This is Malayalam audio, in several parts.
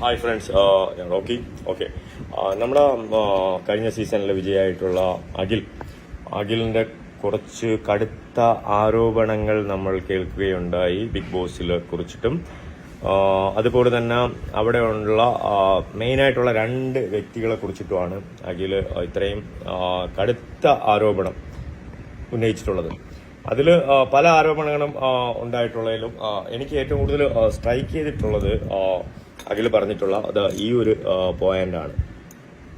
ഹായ് ഫ്രണ്ട്സ്, ഞാൻ റോക്കി. ഓക്കെ, നമ്മുടെ കഴിഞ്ഞ സീസണിലെ വിജയമായിട്ടുള്ള അഖിലിന്റെ കുറച്ച് കടുത്ത ആരോപണങ്ങൾ നമ്മൾ കേൾക്കുകയുണ്ടായി ബിഗ് ബോസിൽ കുറിച്ചിട്ടും. അതുപോലെ തന്നെ അവിടെ ഉള്ള മെയിനായിട്ടുള്ള 2 വ്യക്തികളെ കുറിച്ചിട്ടുമാണ് അഖിൽ ഇത്രയും കടുത്ത ആരോപണം ഉന്നയിച്ചിട്ടുള്ളത്. അതിൽ പല ആരോപണങ്ങളും ഉണ്ടായിട്ടുള്ളതിലും എനിക്ക് ഏറ്റവും കൂടുതൽ സ്ട്രൈക്ക് ചെയ്തിട്ടുള്ളത് അഖിൽ പറഞ്ഞിട്ടുള്ള ഈ ഒരു പോയിന്റാണ്.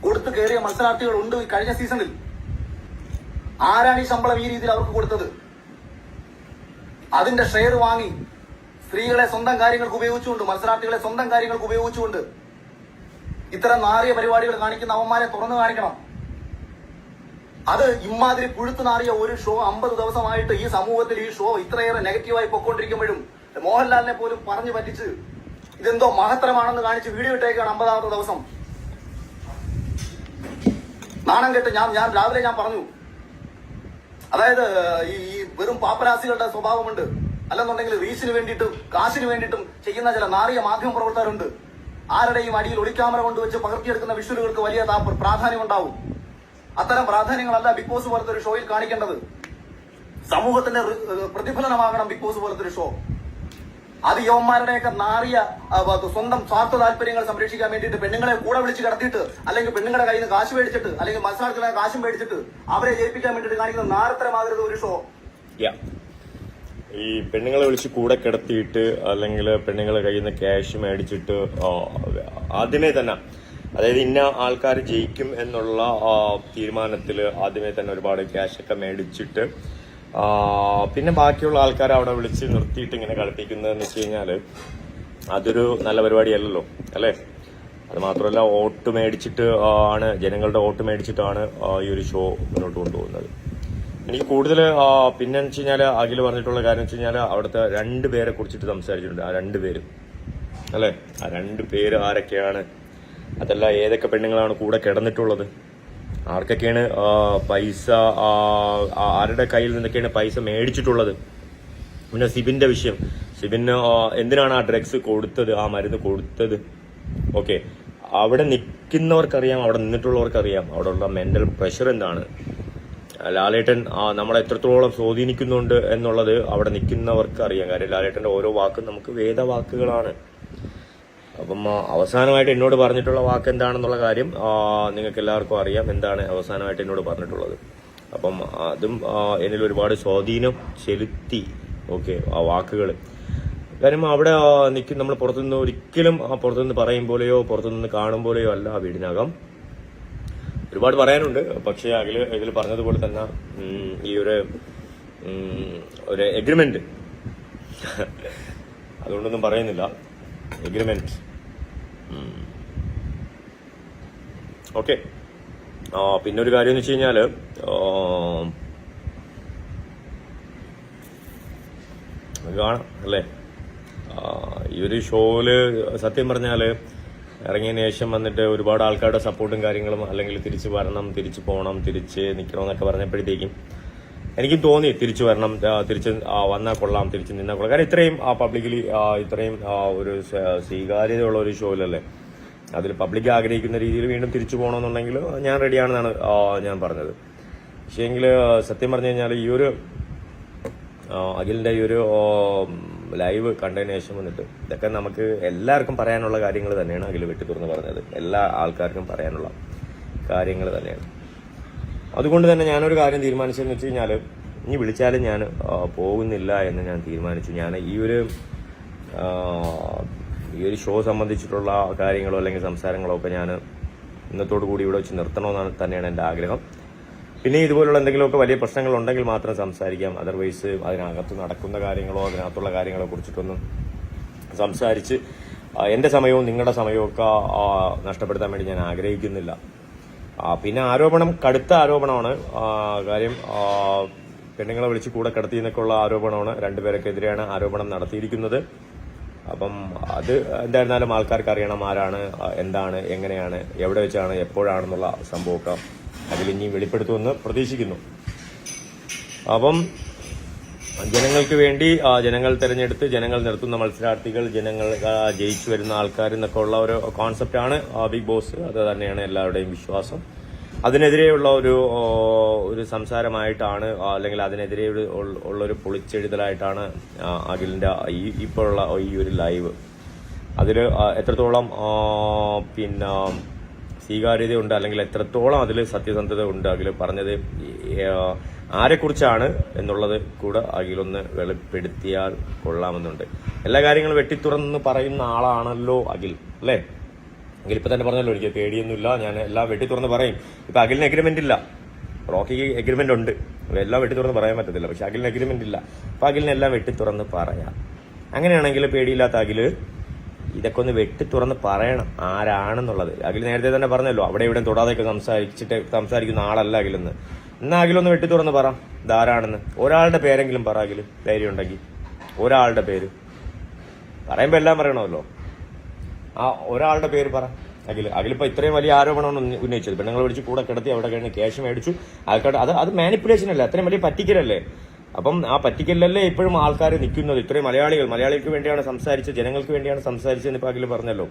കൊടുത്തു കയറിയ മത്സരാർത്ഥികളുണ്ട് കഴിഞ്ഞ സീസണിൽ. ആരാണ് ഈ ശമ്പളം ഈ രീതിയിൽ അവർക്ക് കൊടുത്തത്? അതിന്റെ ഷെയർ വാങ്ങി സ്ത്രീകളെ സ്വന്തം കാര്യങ്ങൾക്ക് ഉപയോഗിച്ചുകൊണ്ട്, മത്സരാർത്ഥികളെ സ്വന്തം കാര്യങ്ങൾക്ക് ഉപയോഗിച്ചുകൊണ്ട് ഇത്തരം നാറിയ പരിപാടികൾ കാണിക്കുന്ന അവന്മാരെ തുറന്നു കാണിക്കണം. അത് ഇമാതിരി പുഴുത്തു നാറിയ ഒരു ഷോ 50 ദിവസമായിട്ട് ഈ സമൂഹത്തിൽ ഈ ഷോ ഇത്രയേറെ നെഗറ്റീവായി പൊയ്ക്കൊണ്ടിരിക്കുമ്പോഴും മോഹൻലാലിനെ പോലും പറഞ്ഞു പറ്റിച്ച് ഇതെന്തോ മഹത്തരമാണെന്ന് കാണിച്ച് വീഡിയോ ഇട്ടേക്കാണ് 50ാമത്തെ ദിവസം. നാണം കെട്ട് ഞാൻ രാവിലെ പറഞ്ഞു, അതായത് ഈ വെറും പാപ്പരാസികളുടെ സ്വഭാവമുണ്ട്, അല്ലെന്നുണ്ടെങ്കിൽ റീച്ചിന് വേണ്ടിയിട്ടും കാശിന് വേണ്ടിയിട്ടും ചെയ്യുന്ന ചില നാറിയ മാധ്യമ പ്രവർത്തകരുണ്ട്. ആരുടെയും അടിയിൽ ഒളിക്യാമറ കൊണ്ടുവച്ച് പകർത്തിയെടുക്കുന്ന വിഷ്വലുകൾക്ക് വലിയ പ്രാധാന്യം ഉണ്ടാവും. അത്തരം പ്രാധാന്യങ്ങളല്ല ബിഗ് ബോസ് പോലത്തെ ഒരു ഷോയിൽ കാണിക്കേണ്ടത്. സമൂഹത്തിന്റെ പ്രതിഫലനമാകണം ബിഗ് ബോസ് പോലത്തെ ഒരു ഷോ. അത് യവന്മാരുടെയൊക്കെ നാറിയ സ്വന്തം സ്വാർത്ഥ താല്പര്യങ്ങൾ സംരക്ഷിക്കാൻ വേണ്ടിയിട്ട് പെണ്ണുങ്ങളെ കൂടെ വിളിച്ച് കിടത്തിയിട്ട്, അല്ലെങ്കിൽ പെണ്ണുങ്ങളുടെ കയ്യിൽ നിന്ന് കാശ് മേടിച്ചിട്ട്, അല്ലെങ്കിൽ മത്സരാർത്ഥികളെ കാശും മേടിച്ചിട്ട് അവരെ ജയിപ്പിക്കാൻ വേണ്ടിയിട്ട് കാണിക്കുന്ന നാരത്തരമാകരുത് ഒരു ഷോ. ഈ പെണ്ണുങ്ങളെ വിളിച്ച് കൂടെ കിടത്തിയിട്ട്, അല്ലെങ്കിൽ പെണ്ണുങ്ങളെ കയ്യിൽ നിന്ന് ക്യാഷ് മേടിച്ചിട്ട് ആദ്യമേ തന്നെ, അതായത് ഇന്ന ആൾക്കാർ ജയിക്കും എന്നുള്ള തീരുമാനത്തിൽ ആദ്യമേ തന്നെ ഒരുപാട് ക്യാഷൊക്കെ മേടിച്ചിട്ട് പിന്നെ ബാക്കിയുള്ള ആൾക്കാരെ അവിടെ വിളിച്ച് നിർത്തിയിട്ട് ഇങ്ങനെ കളിപ്പിക്കുന്നതെന്ന് വെച്ച് കഴിഞ്ഞാൽ അതൊരു നല്ല പരിപാടിയല്ലല്ലോ, അല്ലേ? അത് മാത്രമല്ല, വോട്ട് മേടിച്ചിട്ട് ജനങ്ങളുടെ വോട്ട് മേടിച്ചിട്ടാണ് ഈ ഒരു ഷോ മുന്നോട്ട് കൊണ്ടുപോകുന്നത്. എനിക്ക് കൂടുതൽ പിന്നെ വെച്ച് കഴിഞ്ഞാൽ അഖിൽ പറഞ്ഞിട്ടുള്ള കാര്യം വെച്ച് കഴിഞ്ഞാൽ അവിടുത്തെ 2 പേരെ കുറിച്ചിട്ട് സംസാരിച്ചിട്ടുണ്ട്. ആ 2 പേരും, അല്ലേ? ആ 2 പേര് ആരൊക്കെയാണ്, അതല്ല ഏതൊക്കെ പെണ്ണുങ്ങളാണ് കൂടെ കിടന്നിട്ടുള്ളത്, ആർക്കൊക്കെയാണ് പൈസ, ആരുടെ കയ്യിൽ നിന്നൊക്കെയാണ് പൈസ മേടിച്ചിട്ടുള്ളത്. പിന്നെ സിബിന്റെ വിഷയം, സിബിന് എന്തിനാണ് ആ ഡ്രഗ്സ് കൊടുത്തത്, ആ മരുന്ന് കൊടുത്തത്. ഓക്കെ, അവിടെ നിൽക്കുന്നവർക്കറിയാം, അവിടെ നിന്നിട്ടുള്ളവർക്കറിയാം അവിടെ ഉള്ള മെന്റൽ പ്രഷർ എന്താണ്. ലാലേട്ടൻ നമ്മളെ എത്രത്തോളം സ്വാധീനിക്കുന്നുണ്ട് എന്നുള്ളത് അവിടെ നിൽക്കുന്നവർക്ക് അറിയാം. കാര്യം ലാലേട്ടന്റെ ഓരോ വാക്കും നമുക്ക് വേദവാക്കുകളാണ്. അപ്പം അവസാനമായിട്ട് എന്നോട് പറഞ്ഞിട്ടുള്ള വാക്ക് എന്താണെന്നുള്ള കാര്യം നിങ്ങൾക്ക് എല്ലാവർക്കും അറിയാം, എന്താണ് അവസാനമായിട്ട് എന്നോട് പറഞ്ഞിട്ടുള്ളത്. അപ്പം അതും എന്നിൽ ഒരുപാട് സ്വാധീനം ചെലുത്തി. ഓക്കെ, ആ വാക്കുകൾ. കാര്യം അവിടെ നിൽക്കും, നമ്മൾ പുറത്തുനിന്ന് ഒരിക്കലും പുറത്തുനിന്ന് പറയും പോലെയോ പുറത്തുനിന്ന് കാണും പോലെയോ അല്ല ആ വീടിനകം. ഒരുപാട് പറയാനുണ്ട്. പക്ഷേ ഇതിൽ പറഞ്ഞതുപോലെ തന്നെ ഈ ഒരു എഗ്രിമെന്റ് അതുകൊണ്ടൊന്നും പറയുന്നില്ല. എഗ്രിമെന്റ്. ഓക്കെ, പിന്നെ ഒരു കാര്യം എന്ന് വെച്ച് കഴിഞ്ഞാൽ കാണാം, അല്ലേ? ഈ ഒരു ഷോയില് സത്യം പറഞ്ഞാൽ ഇറങ്ങിയതിന് ശേഷം വന്നിട്ട് ഒരുപാട് ആൾക്കാരുടെ സപ്പോർട്ടും കാര്യങ്ങളും, അല്ലെങ്കിൽ തിരിച്ചു വരണം, തിരിച്ചു പോകണം, തിരിച്ച് നിൽക്കണമെന്നൊക്കെ പറഞ്ഞപ്പോഴത്തേക്കും എനിക്കും തോന്നി തിരിച്ചു വരണം, തിരിച്ച് വന്നാൽ കൊള്ളാം, തിരിച്ച് നിന്നാൽ കൊള്ളാം. കാരണം ഇത്രയും പബ്ലിക്കലി ഇത്രയും ഒരു സ്വീകാര്യതയുള്ള ഒരു ഷോയിലല്ലേ, അതിൽ പബ്ലിക് ആഗ്രഹിക്കുന്ന രീതിയിൽ വീണ്ടും തിരിച്ചു പോകണമെന്നുണ്ടെങ്കിൽ ഞാൻ റെഡിയാണെന്നാണ് ഞാൻ പറഞ്ഞത്. പക്ഷേ എങ്കിൽ സത്യം പറഞ്ഞു കഴിഞ്ഞാൽ ഈ ഒരു അഖിലിന്റെ ഈ ഒരു ലൈവ് കണ്ടതിന് ശേഷം വന്നിട്ട് ഇതൊക്കെ നമുക്ക് എല്ലാവർക്കും പറയാനുള്ള കാര്യങ്ങൾ തന്നെയാണ് അഖിൽ വെട്ടി തുറന്ന് പറഞ്ഞത്. എല്ലാ ആൾക്കാർക്കും പറയാനുള്ള കാര്യങ്ങൾ തന്നെയാണ്. അതുകൊണ്ട് തന്നെ ഞാനൊരു കാര്യം തീരുമാനിച്ചതെന്ന് വെച്ച് കഴിഞ്ഞാൽ, ഇനി വിളിച്ചാലും ഞാൻ പോകുന്നില്ല എന്ന് ഞാൻ തീരുമാനിച്ചു. ഞാൻ ഈ ഒരു ഷോ സംബന്ധിച്ചിട്ടുള്ള കാര്യങ്ങളോ അല്ലെങ്കിൽ സംസാരങ്ങളോ ഒക്കെ ഞാൻ ഇന്നത്തോടു കൂടി ഇവിടെ വെച്ച് നിർത്തണമെന്നാണ് തന്നെയാണ് എൻ്റെ ആഗ്രഹം. പിന്നെ ഇതുപോലുള്ള എന്തെങ്കിലുമൊക്കെ വലിയ പ്രശ്നങ്ങൾ ഉണ്ടെങ്കിൽ മാത്രം സംസാരിക്കാം. അതർവൈസ് അതിനകത്ത് നടക്കുന്ന കാര്യങ്ങളോ അതിനകത്തുള്ള കാര്യങ്ങളെ കുറിച്ചിട്ടൊന്നും സംസാരിച്ച് എൻ്റെ സമയവും നിങ്ങളുടെ സമയവും ഒക്കെ നഷ്ടപ്പെടുത്താൻ വേണ്ടി ഞാൻ ആഗ്രഹിക്കുന്നില്ല. പിന്നെ ആരോപണം കടുത്ത ആരോപണമാണ്. കാര്യം പെണ്ണുങ്ങളെ വിളിച്ച് കൂടെ കിടത്തി എന്നൊക്കെയുള്ള ആരോപണമാണ്. 2 പേർക്കെതിരെയാണ് ആരോപണം നടത്തിയിരിക്കുന്നത്. അപ്പം അത് എന്തായിരുന്നാലും ആൾക്കാർക്ക് അറിയണം ആരാണ്, എന്താണ്, എങ്ങനെയാണ്, എവിടെ വെച്ചാണ്, എപ്പോഴാണെന്നുള്ള സംഭവമൊക്കെ അതിൽ ഇനി വെളിപ്പെടുത്തുമെന്ന് പ്രതീക്ഷിക്കുന്നു. അപ്പം ജനങ്ങൾക്ക് വേണ്ടി ജനങ്ങൾ തെരഞ്ഞെടുത്ത് ജനങ്ങൾ നിർത്തുന്ന മത്സരാർത്ഥികൾ, ജനങ്ങൾ ജയിച്ചു വരുന്ന ആൾക്കാർ എന്നൊക്കെ ഉള്ള ഒരു കോൺസെപ്റ്റാണ് ബിഗ് ബോസ്. അത് തന്നെയാണ് എല്ലാവരുടെയും വിശ്വാസം. അതിനെതിരെയുള്ള ഒരു സംസാരമായിട്ടാണ്, അല്ലെങ്കിൽ അതിനെതിരെ ഉള്ളൊരു പൊളിച്ചെഴുതലായിട്ടാണ് അഖിലിന്റെ ഇപ്പോഴുള്ള ഈ ഒരു ലൈവ്. അതിൽ എത്രത്തോളം സ്വീകാര്യതയുണ്ട്, അല്ലെങ്കിൽ എത്രത്തോളം അതിൽ സത്യസന്ധത ഉണ്ട് അഖിൽ പറഞ്ഞത് ആരെക്കുറിച്ചാണ് എന്നുള്ളത് കൂടെ അഖിലൊന്ന് വെളിപ്പെടുത്തിയാൽ കൊള്ളാമെന്നുണ്ട്. എല്ലാ കാര്യങ്ങളും വെട്ടിത്തുറന്ന് പറയുന്ന ആളാണല്ലോ അഖിൽ, അല്ലേ? അഖിൽ ഇപ്പൊ തന്നെ പറഞ്ഞല്ലോ, എനിക്ക് പേടിയൊന്നുമില്ല, ഞാൻ എല്ലാം വെട്ടിത്തുറന്ന് പറയും. ഇപ്പൊ അഖിലിന് എഗ്രിമെന്റ് ഇല്ല, റോക്കിക്ക് എഗ്രിമെന്റ് ഉണ്ട്, എല്ലാം വെട്ടിത്തുറന്ന് പറയാൻ പറ്റത്തില്ല. പക്ഷെ അഖിലിന് എഗ്രിമെന്റ് ഇല്ല, അപ്പൊ അഖിലിന് എല്ലാം വെട്ടിത്തുറന്ന് പറയാം. അങ്ങനെയാണെങ്കിൽ പേടിയില്ലാത്ത അഖില് ഇതൊക്കെ ഒന്ന് വെട്ടിത്തുറന്ന് പറയണം ആരാണെന്നുള്ളത്. അഖിൽ നേരത്തെ തന്നെ പറഞ്ഞല്ലോ, അവിടെ ഇവിടെ തൊടാതെയൊക്കെ സംസാരിക്കുന്ന ആളല്ല അഖിലെന്ന്. എന്നാ അഖിലൊന്ന് വെട്ടിത്തുറന്ന് പറ ഇതാരാണെന്ന്. ഒരാളുടെ പേരെങ്കിലും പറ അഖില്, ധൈര്യം ഉണ്ടെങ്കിൽ ഒരാളുടെ പേര് പറയുമ്പോ എല്ലാം പറയണമല്ലോ. ആ ഒരാളുടെ പേര് പറ അഖിലിപ്പോ ഇത്രയും വലിയ ആരോപണമാണ് ഉന്നയിച്ചത്. പെണ്ണുങ്ങളെ വിളിച്ച് കൂടെ കിടത്തി അവിടെ കഴിഞ്ഞ് ക്യാഷ് മേടിച്ചു. അത് മാനിപ്പുലേഷൻ അല്ലേ, അത്രയും വലിയ പറ്റിക്കലല്ലേ. അപ്പം ആ പറ്റിക്കലല്ലേ ഇപ്പോഴും ആൾക്കാർ നിൽക്കുന്നത്. ഇത്രയും മലയാളികൾക്ക് വേണ്ടിയാണ് സംസാരിച്ചത്, ജനങ്ങൾക്ക് വേണ്ടിയാണ് സംസാരിച്ചതെന്ന് ഇപ്പൊ അഖിൽ പറഞ്ഞല്ലോ.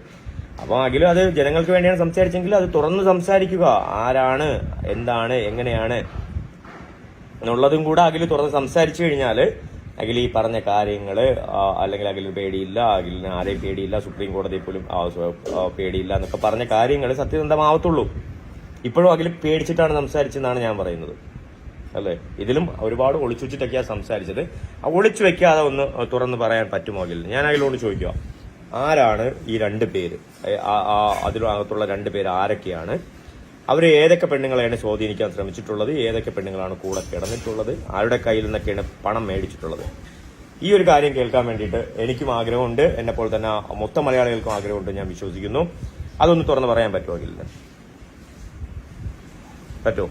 അപ്പൊ അഖിൽ അത് ജനങ്ങൾക്ക് വേണ്ടിയാണ് സംസാരിച്ചെങ്കിൽ അത് തുറന്ന് സംസാരിക്കുക. ആരാണ്, എന്താണ്, എങ്ങനെയാണ് എന്നുള്ളതും കൂടെ അഖിൽ തുറന്ന് സംസാരിച്ചു കഴിഞ്ഞാല് അഖിൽ ഈ പറഞ്ഞ കാര്യങ്ങള്, അല്ലെങ്കിൽ അഖിലിന് പേടിയില്ല, അഖിലിന് ആരെയും പേടിയില്ല, സുപ്രീം കോടതിയിൽ പോലും പേടിയില്ല എന്നൊക്കെ പറഞ്ഞ കാര്യങ്ങൾ സത്യസന്ധമാവത്തുള്ളൂ. ഇപ്പോഴും അഖിൽ പേടിച്ചിട്ടാണ് സംസാരിച്ചെന്നാണ് ഞാൻ പറയുന്നത്, അല്ലേ? ഇതിലും ഒരുപാട് ഒളിച്ചു വെച്ചിട്ടൊക്കെയാണ് സംസാരിച്ചത്. ആ ഒളിച്ചു വെക്കാതെ ഒന്ന് തുറന്ന് പറയാൻ പറ്റുമോ അഖിലിന്? ഞാൻ അഖിലോട് ചോദിക്കുക, ആരാണ് ഈ 2 പേര്? അതിനകത്തുള്ള 2 പേര് ആരൊക്കെയാണ്? അവർ ഏതൊക്കെ പെണ്ണുങ്ങളെയാണ് സ്വാധീനിക്കാൻ ശ്രമിച്ചിട്ടുള്ളത്? ഏതൊക്കെ പെണ്ണുങ്ങളാണ് കൂടെ കിടന്നിട്ടുള്ളത്? ആരുടെ കയ്യിൽ നിന്നൊക്കെയാണ് പണം മേടിച്ചിട്ടുള്ളത്? ഈ ഒരു കാര്യം കേൾക്കാൻ വേണ്ടിയിട്ട് എനിക്കും ആഗ്രഹമുണ്ട്, എന്നെപ്പോലെ തന്നെ മൊത്തം മലയാളികൾക്കും ആഗ്രഹമുണ്ട്, ഞാൻ വിശ്വസിക്കുന്നു. അതൊന്ന് തുറന്ന് പറയാൻ പറ്റുമോ അഖിലിന്? പറ്റുമോ?